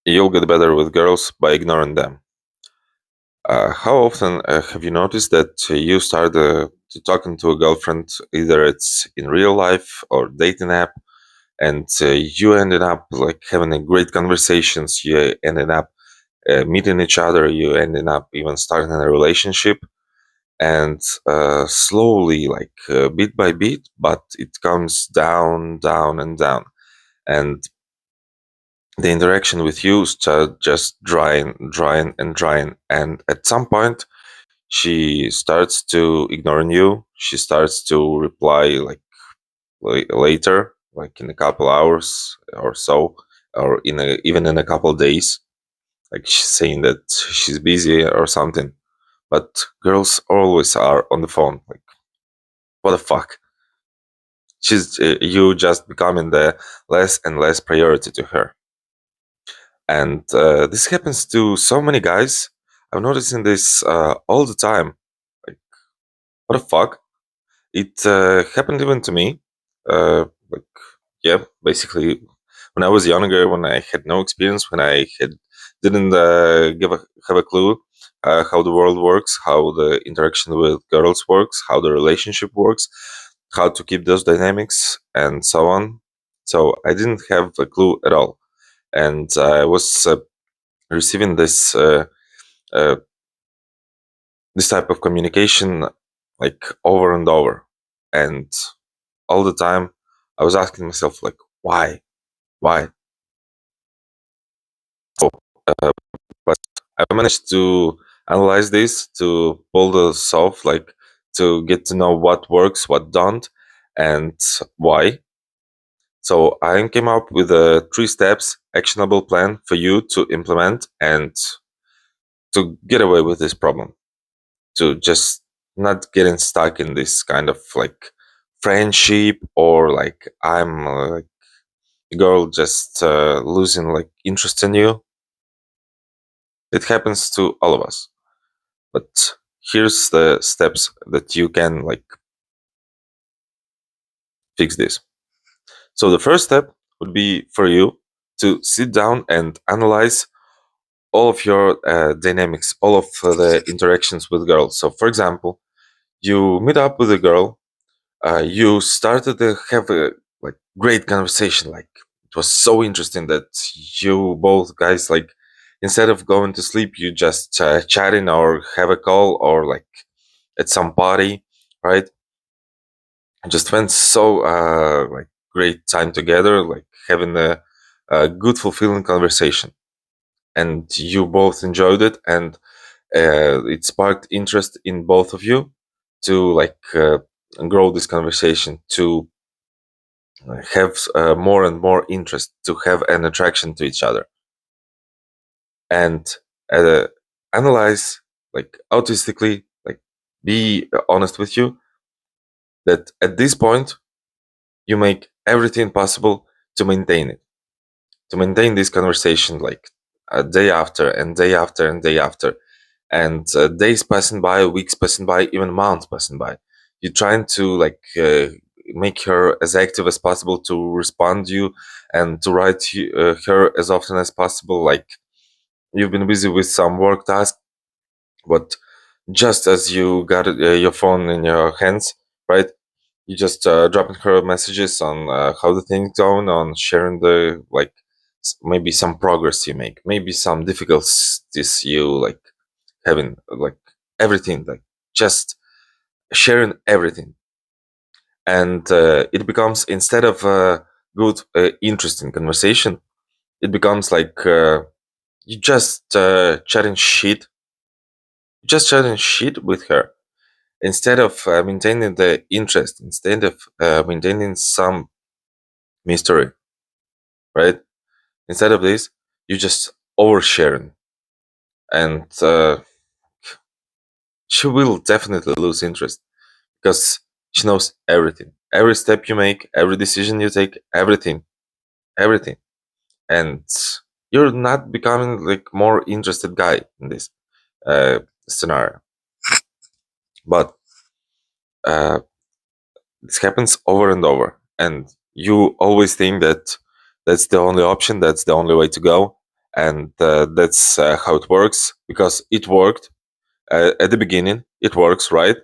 You'll get better with girls by ignoring them. How often have you noticed that you start talking to a girlfriend, either it's in real life or dating app, and you ended up like having a great conversations. You ended up meeting each other. You ended up even starting a relationship, and slowly, like bit by bit, but it comes down, down, and down, and the interaction with you start just drying, drying, and drying, and at some point she starts to ignoring you. She starts to reply like later, like in a couple hours or so, or even in a couple days, like she's saying that she's busy or something. But girls always are on the phone. Like, what the fuck? She's you just becoming the less and less priority to her, and this happens to so many guys. I'm noticing this all the time. Like, what the fuck? It happened even to me. Like, yeah, basically, when I was younger, when I had no experience, when I had didn't have a clue how the world works, how the interaction with girls works, how the relationship works, how to keep those dynamics, and so on. So I didn't have a clue at all, and I was receiving uh, this type of communication like over and over, and all the time I was asking myself like, why? Oh, uh, but I managed to analyze this, to pull this off, like to get to know what works, what don't, and why. So I came up with a 3 steps actionable plan for you to implement and to get away with this problem, to just not getting stuck in this kind of like friendship, or like I'm like a girl just losing like interest in you. It happens to all of us. But here's the steps that you can like fix this. So the first step would be for you to sit down and analyze all of your dynamics, all of the interactions with girls. So for example, you meet up with a girl, you started to have a like great conversation, like it was so interesting that you both guys, like instead of going to sleep, you just chatting or have a call or like at some party, right? Just went so like great time together, like having a good fulfilling conversation, and you both enjoyed it, and it sparked interest in both of you to like grow this conversation, to have more and more interest, to have an attraction to each other, and uh, analyze like autistically, like be honest with you that at this point you make everything possible to maintain it, to maintain this conversation like day after and day after and day after, and days passing by, weeks passing by, even months passing by. You're trying to like make her as active as possible to respond to you and to write her as often as possible. Like you've been busy with some work task, but just as you got your phone in your hands, right? You just dropping her messages on how the things going on, sharing the like maybe some progress you make, maybe some difficulties you like having, like everything, like just sharing everything, and it becomes, instead of a good, interesting conversation, it becomes like you just chatting shit with her, instead of maintaining the interest, instead of maintaining some mystery, right? Instead of this, you just oversharing, and she will definitely lose interest because she knows everything, every step you make, every decision you take, everything, everything, and you're not becoming like more interested guy in this uh, scenario. But uh, this happens over and over, and you always think that that's the only option, that's the only way to go, and that's how it works, because it worked at the beginning. It works, right?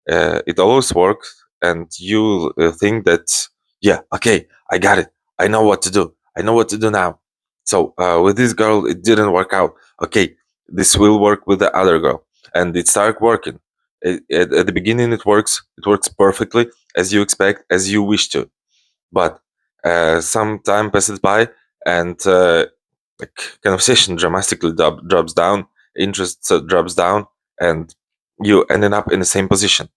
It always works, and you think that, yeah, okay, I got it. I know what to do. I know what to do now. So with this girl, it didn't work out. Okay, this will work with the other girl, and it started working. At the beginning, it works. It works perfectly as you expect, as you wish to. But some time passes by, and like conversation dramatically drops down, interest drops down, and you ended up in the same position,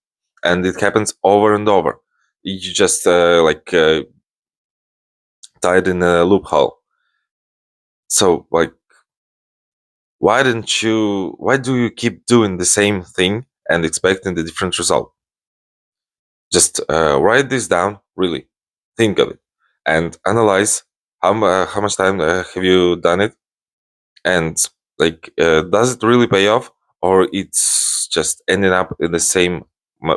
and it happens over and over. You just tied in a loophole. So like, why do you keep doing the same thing and expecting the different result? Just write this down, really think of it, and analyze how much time have you done it, and like does it really pay off, or it's just ending up in the same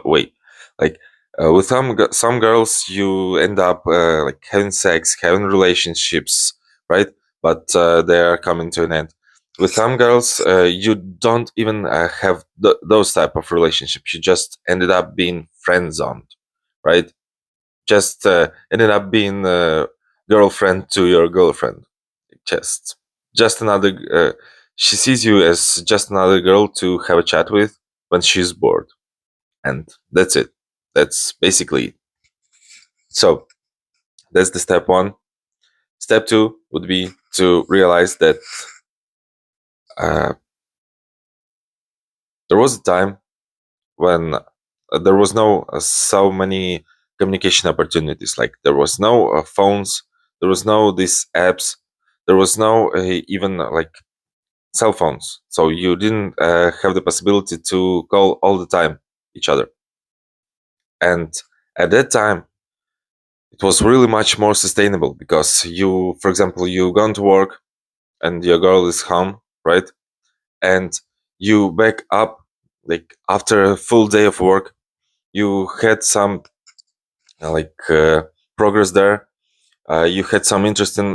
way. Like with some girls, you end up like having sex, having relationships, right? But they are coming to an end. With some girls, you don't even have those type of relationships. You just ended up being friend zoned, right? Just ended up being a girlfriend to your girlfriend. just just another she sees you as just another girl to have a chat with when she's bored, and that's it. That's basically it. So that's the step one. Step two would be to realize that uh, there was a time when there was no so many communication opportunities. Like there was no phones, there was no these apps, there was no even like cell phones, so you didn't have the possibility to call all the time each other. And at that time, it was really much more sustainable, because you, for example, you gone to work and your girl is home, right? And you back up, like after a full day of work, you had some like progress there. You had some interesting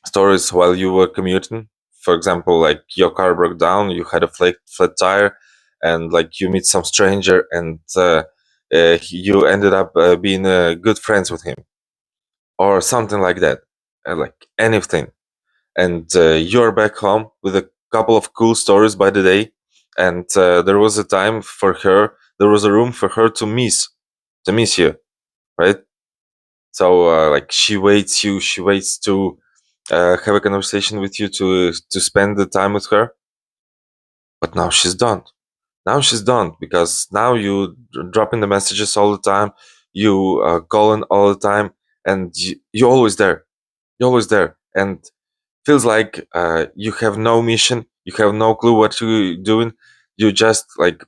stories while you were commuting. For example, like your car broke down, you had a flat tire, and like you meet some stranger, and you ended up being good friends with him, or something like that, like anything. And you're back home with a couple of cool stories by the day, and there was a time for her, there was a room for her to miss you, right? So like she waits to have a conversation with you, to spend the time with her. But now she's done. Now she's done, because now you dropping the messages all the time, you calling all the time, and you're always there. You're always there, and feels like you have no mission. You have no clue what you're doing. You're just like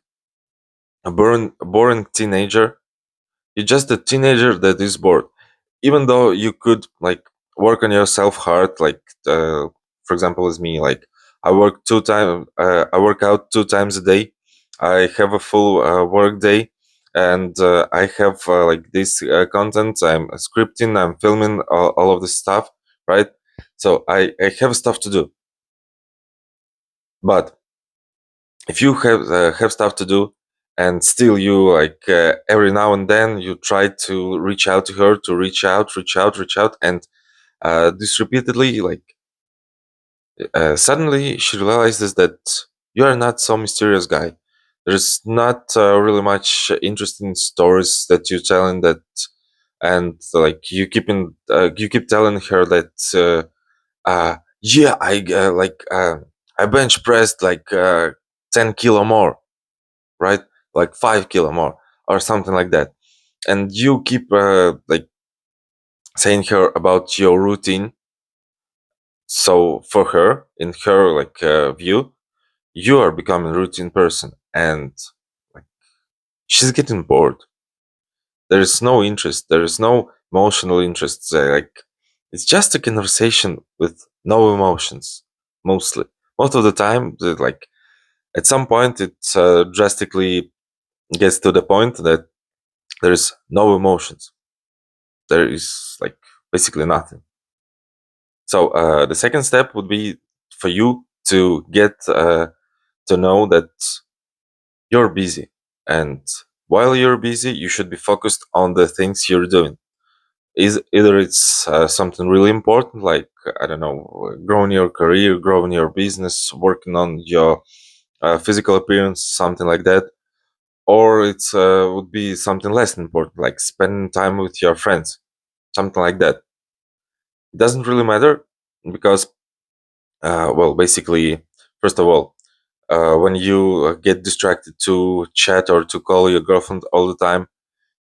a boring teenager. You're just a teenager that is bored, even though you could like work on yourself hard. Like for example, as me, like I work out 2 times a day. I have a full work day, and I have like this content. I'm scripting, I'm filming all of this stuff, right? So I have stuff to do. But if you have stuff to do, and still you like every now and then you try to reach out to her, to reach out, and this repeatedly, like suddenly she realizes that you are not so mysterious guy. There's not really much interesting stories that you telling that, and like you keep telling her that yeah, I bench pressed like 10 kilo more, right? Like 5 kilo more, or something like that. And you keep like saying her about your routine. So for her, in her like view, you are becoming a routine person, and like she's getting bored. There is no interest. There is no emotional interest. Like it's just a conversation with no emotions. Mostly, most of the time, like at some point, it drastically gets to the point that there is no emotions. There is like basically nothing. So the second step would be for you to get to know that you're busy, and while you're busy, you should be focused on the things you're doing. Is either it's something really important, like I don't know, growing your career, growing your business, working on your physical appearance, something like that, or it's would be something less important, like spending time with your friends, something like that. It doesn't really matter because, well, basically, first of all, when you get distracted to chat or to call your girlfriend all the time,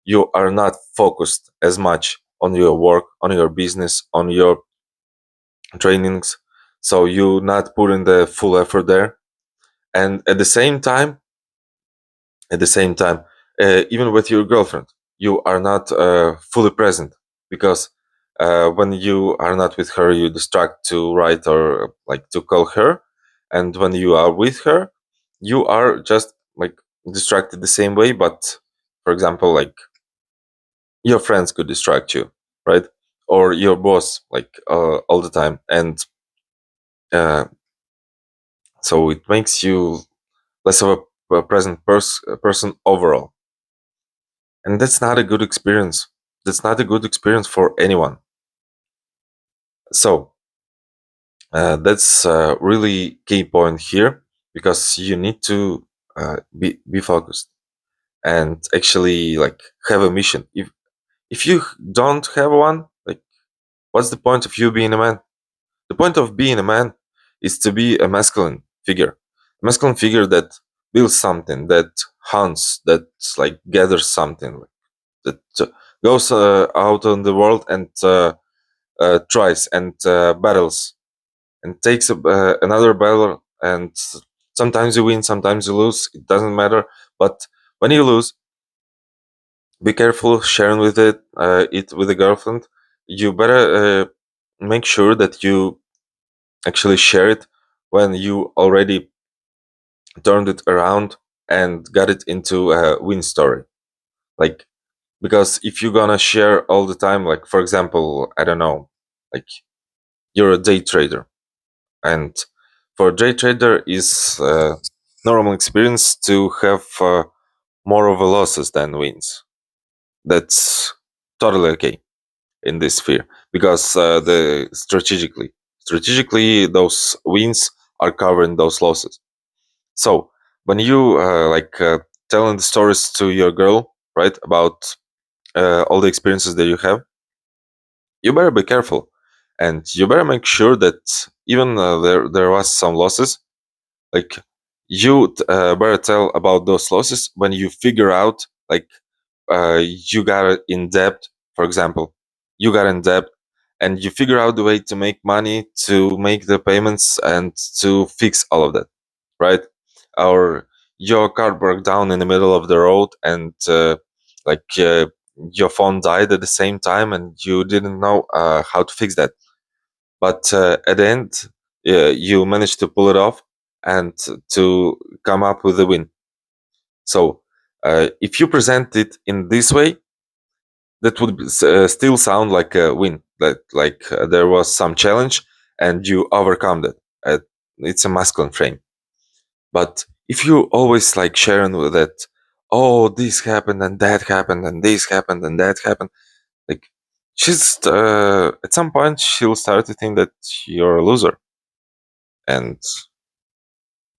you are not focused as much on your work, on your business, on your trainings. So you not putting the full effort there. And at the same time, even with your girlfriend, you are not fully present because when you are not with her, you distract to write or like to call her, and when you are with her, you are just like distracted the same way. But for example, like your friends could distract you, right? Or your boss, like all the time, and uh, so it makes you less of a present person overall, and that's not a good experience. That's not a good experience for anyone. So that's a really key point here, because you need to be focused and actually like have a mission. If you don't have one, like what's the point of you being a man? The point of being a man is to be a masculine figure that builds something, that hunts, that like gathers something, that goes out on the world and tries and battles and takes another battle, and sometimes you win, sometimes you lose. It doesn't matter. But when you lose, be careful sharing it with a girlfriend. You better make sure that you actually share it when you already turned it around and got it into a win story. Like, because if you're gonna share all the time, like for example, I don't know, like you're a day trader, and for a day trader is normal experience to have more of a losses than wins. That's totally okay in this sphere, because the strategically those wins are covering those losses. So when you telling the stories to your girl, right, about all the experiences that you have, you better be careful, and you better make sure that even there was some losses, like you better tell about those losses when you figure out, like you got in debt, for example, you got in debt, and you figure out the way to make money, to make the payments, and to fix all of that, right? Or your car broke down in the middle of the road, and like your phone died at the same time, and you didn't know how to fix that. But at the end, you managed to pull it off and to come up with a win. So if you present it in this way, that would still sound like a win. That like there was some challenge and you overcome that. It's a masculine frame. But if you always like sharing with that, oh, this happened and that happened and this happened and that happened, like she's at some point she'll start to think that you're a loser. And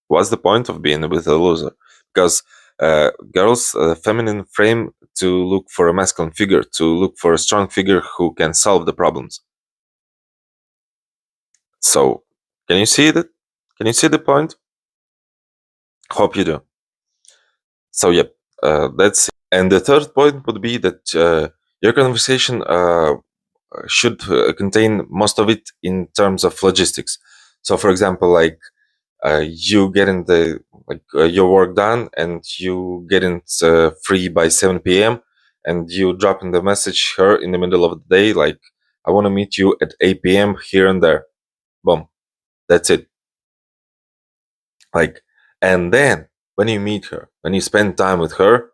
what's the point of being with a loser? Because girls, feminine frame to look for a masculine figure, to look for a strong figure who can solve the problems. So, can you see that? Can you see the point? Hope you do. So, yep, that's it. And the third point would be that your conversation should contain most of it in terms of logistics. So, for example, like you getting your work done, and you getting free by 7 p.m., and you dropping the message her in the middle of the day, like I want to meet you at 8 p.m. here and there. Boom, that's it. Like, and then when you meet her, when you spend time with her,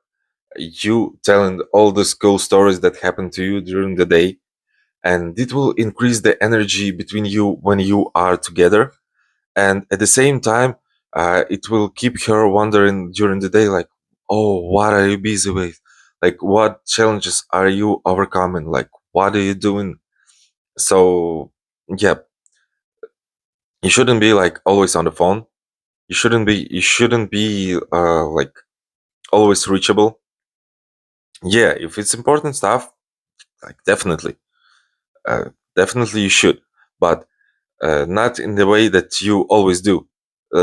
you telling all the cool stories that happened to you during the day, and it will increase the energy between you when you are together. And at the same time, it will keep her wondering during the day, like, oh, what are you busy with? Like, what challenges are you overcoming? Like, what are you doing? So yeah, you shouldn't be like always on the phone. You shouldn't be like always reachable. Yeah, if it's important stuff, like definitely, uh, definitely you should, but not in the way that you always do.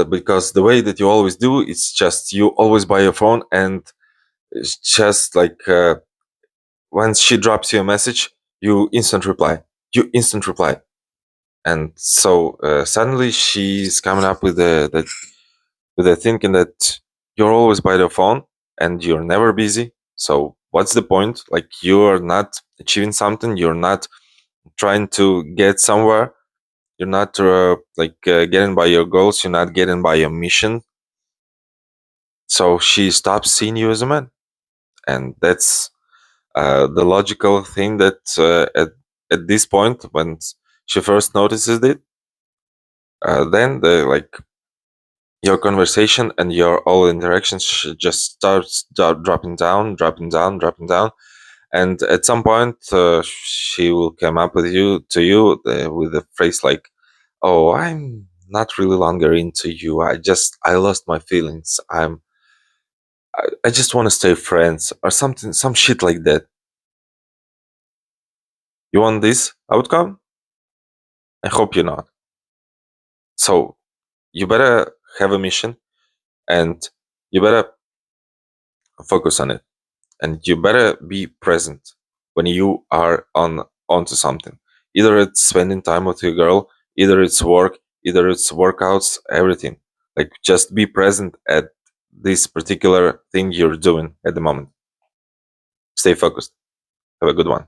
Because the way that you always do, it's just you always by your phone, and it's just like once she drops you a message, you instant reply, you instant reply. And so suddenly she's coming up with the thinking that you're always by the phone and you're never busy. So what's the point? Like, you're not achieving something, you're not trying to get somewhere, you're not getting by your goals, you're not getting by your mission. So she stops seeing you as a man, and that's the logical thing that at this point, when she first notices it, then the like your conversation and your all interactions just starts dropping down, dropping down, dropping down, and at some point she will come up with you to you with a phrase like, "Oh, I'm not really longer into you. I lost my feelings. I just want to stay friends," or something, some shit like that. You want this outcome? I hope you're not. So you better have a mission, and you better focus on it, and you better be present when you are onto something. Either it's spending time with your girl, either it's work, either it's workouts, everything. Like, just be present at this particular thing you're doing at the moment. Stay focused. Have a good one.